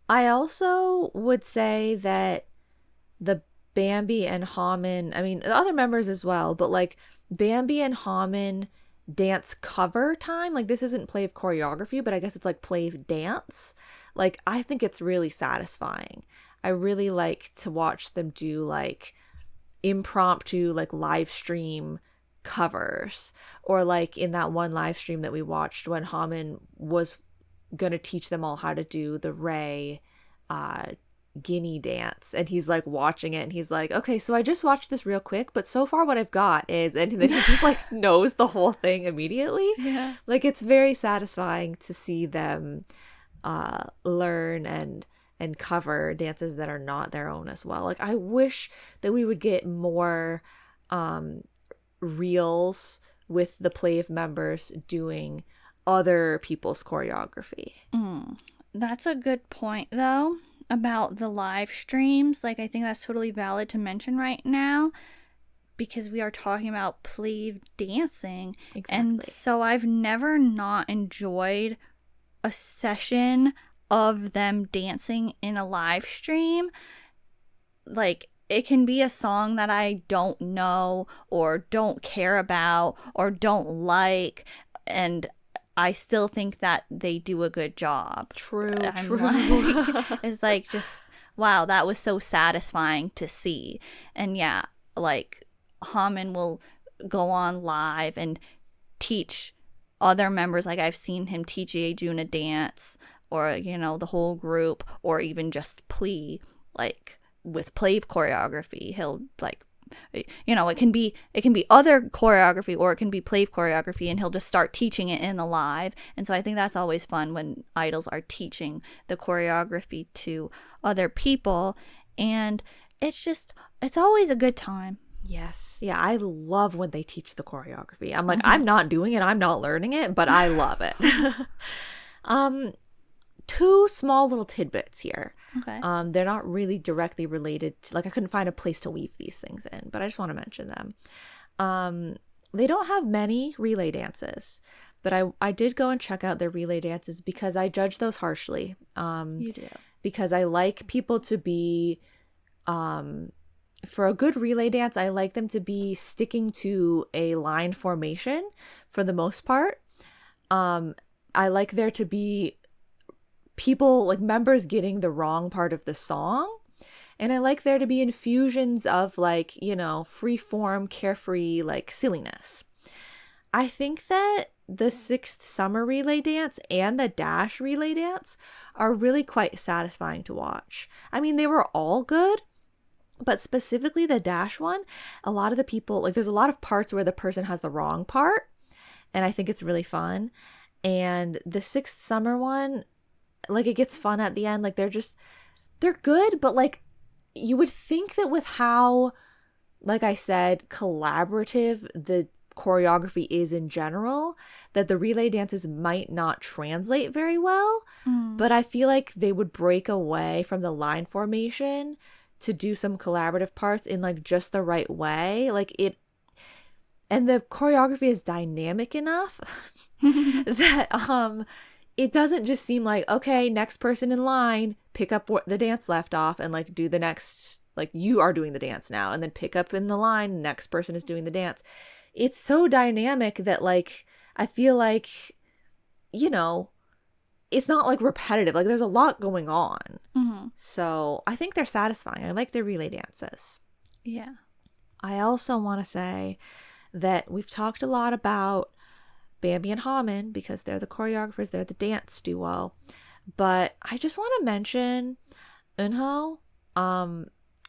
I also would say that the Bambi and Hamin, I mean, the other members as well, but like Bambi and Hamin dance cover time, like this isn't PLAVE choreography, but I guess it's like PLAVE dance. Like, I think it's really satisfying. I really like to watch them do like impromptu, like live stream covers, or like in that one live stream that we watched when Hamin was gonna teach them all how to do the Ray guinea dance, and he's like watching it and he's like, okay, so I just watched this real quick, but so far what I've got is, and then he just like knows the whole thing immediately. Yeah. Like, it's very satisfying to see them learn and cover dances that are not their own as well. Like, I wish that we would get more reels with the PLAVE members doing other people's choreography. That's a good point though about the live streams. Like, I think that's totally valid to mention right now because we are talking about PLAVE dancing. Exactly. And so I've never not enjoyed a session of them dancing in a live stream. Like, it can be a song that I don't know or don't care about or don't like, and I still think that they do a good job. True. Like, it's like, just, wow, that was so satisfying to see. And yeah, like, Hamin will go on live and teach other members. Like, I've seen him teach Yeojun a dance, or, you know, the whole group, or even just Plee, like, with PLAVE choreography. He'll, like, you know, it can be other choreography or it can be PLAVE choreography, and he'll just start teaching it in the live. And so I think that's always fun when idols are teaching the choreography to other people, and it's always a good time. Yes. Yeah, I love when they teach the choreography. I'm like, I'm not doing it, I'm not learning it, but I love it. Two small little tidbits here. Okay. They're not really directly related to, like, I couldn't find a place to weave these things in, but I just want to mention them. They don't have many relay dances, but I did go and check out their relay dances because I judge those harshly. You do. Because I like people to be, for a good relay dance, I like them to be sticking to a line formation for the most part. I like there to be people, like members, getting the wrong part of the song, and I like there to be infusions of, like, you know, free form, carefree, like, silliness. I think that the Sixth Summer relay dance and the Dash relay dance are really quite satisfying to watch. I mean, they were all good, but specifically the Dash one, a lot of the people, like, there's a lot of parts where the person has the wrong part, and I think it's really fun. And the Sixth Summer one, like, it gets fun at the end. Like, they're good, but, like, you would think that with how, like I said, collaborative the choreography is in general, that the relay dances might not translate very well. But I feel like they would break away from the line formation to do some collaborative parts in, like, just the right way. Like, it, and the choreography is dynamic enough that it doesn't just seem like, okay, next person in line, pick up what the dance left off and, like, do the next, like, you are doing the dance now, and then pick up in the line, next person is doing the dance. It's so dynamic that, like, I feel like, you know, it's not, like, repetitive. Like, there's a lot going on. So I think they're satisfying. I like their relay dances. Yeah. I also want to say that we've talked a lot about Bambi and Hamin because they're the choreographers, they're the dance duo. But I just want to mention Eunho.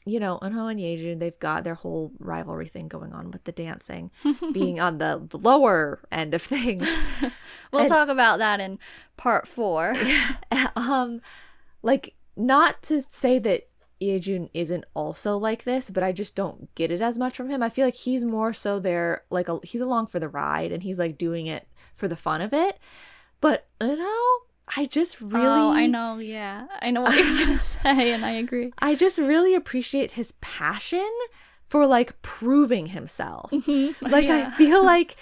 you know, Eunho and Yejun, they've got their whole rivalry thing going on with the dancing being on the lower end of things. We'll talk about that in part 4. Like, not to say that Yejun isn't also like this, but I just don't get it as much from him. I feel like he's more so there, like, he's along for the ride, and he's like doing it for the fun of it. But I just really... Oh, I know, yeah. I know what you're going to say, and I agree. I just really appreciate his passion for, like, proving himself. Like, yeah. I feel like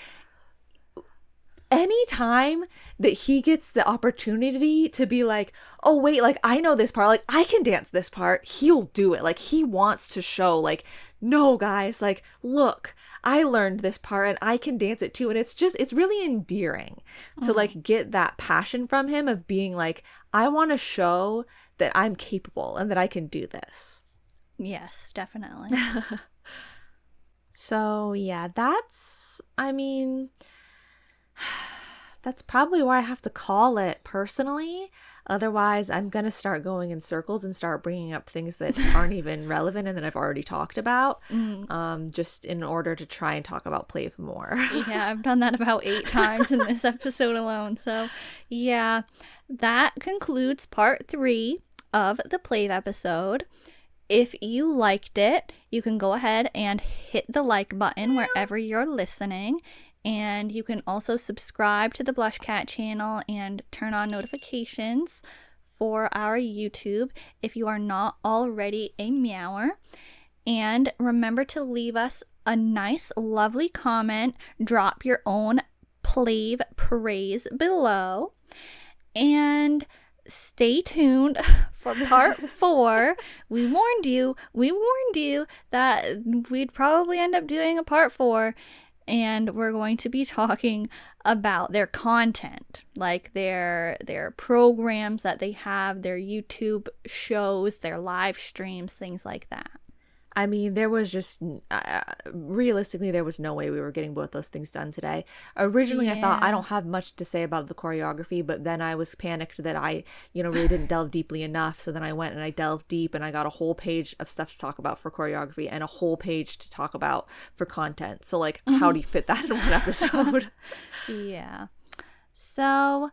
anytime that he gets the opportunity to be like, oh, wait, like, I know this part. Like, I can dance this part. He'll do it. Like, he wants to show, like, no, guys, like, look, I learned this part and I can dance it too. And it's really endearing to like get that passion from him of being like, I want to show that I'm capable and that I can do this. Yes, definitely. So yeah, that's probably where I have to call it personally. Otherwise, I'm going to start going in circles and start bringing up things that aren't even relevant and that I've already talked about, just in order to try and talk about PLAVE more. Yeah, I've done that about 8 times in this episode alone. So, yeah, that concludes part 3 of the PLAVE episode. If you liked it, you can go ahead and hit the like button wherever you're listening. And you can also subscribe to the BlushCat channel and turn on notifications for our YouTube if you are not already a Meower. And remember to leave us a nice, lovely comment. Drop your own PLAVE praise below. And stay tuned for part 4. We warned you that we'd probably end up doing a part 4. And we're going to be talking about their content, like their programs that they have, their YouTube shows, their live streams, things like that. I mean, there was just, realistically, there was no way we were getting both those things done today. Originally, I thought I don't have much to say about the choreography, but then I was panicked that I, really didn't delve deeply enough. So then I went and I delved deep and I got a whole page of stuff to talk about for choreography and a whole page to talk about for content. So, like, how do you fit that in one episode? Yeah. So,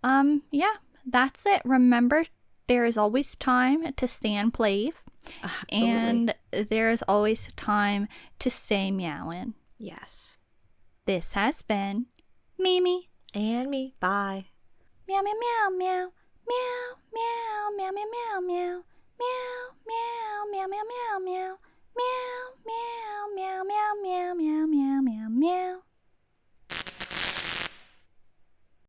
yeah, that's it. Remember, there is always time to stand PLAVE. Absolutely. And there is always time to stay meowing. Yes. This has been Mimi. And me. Bye. Meow, meow, meow, meow. Meow, meow, meow, meow, meow, meow. Meow, meow, meow, meow, meow, meow.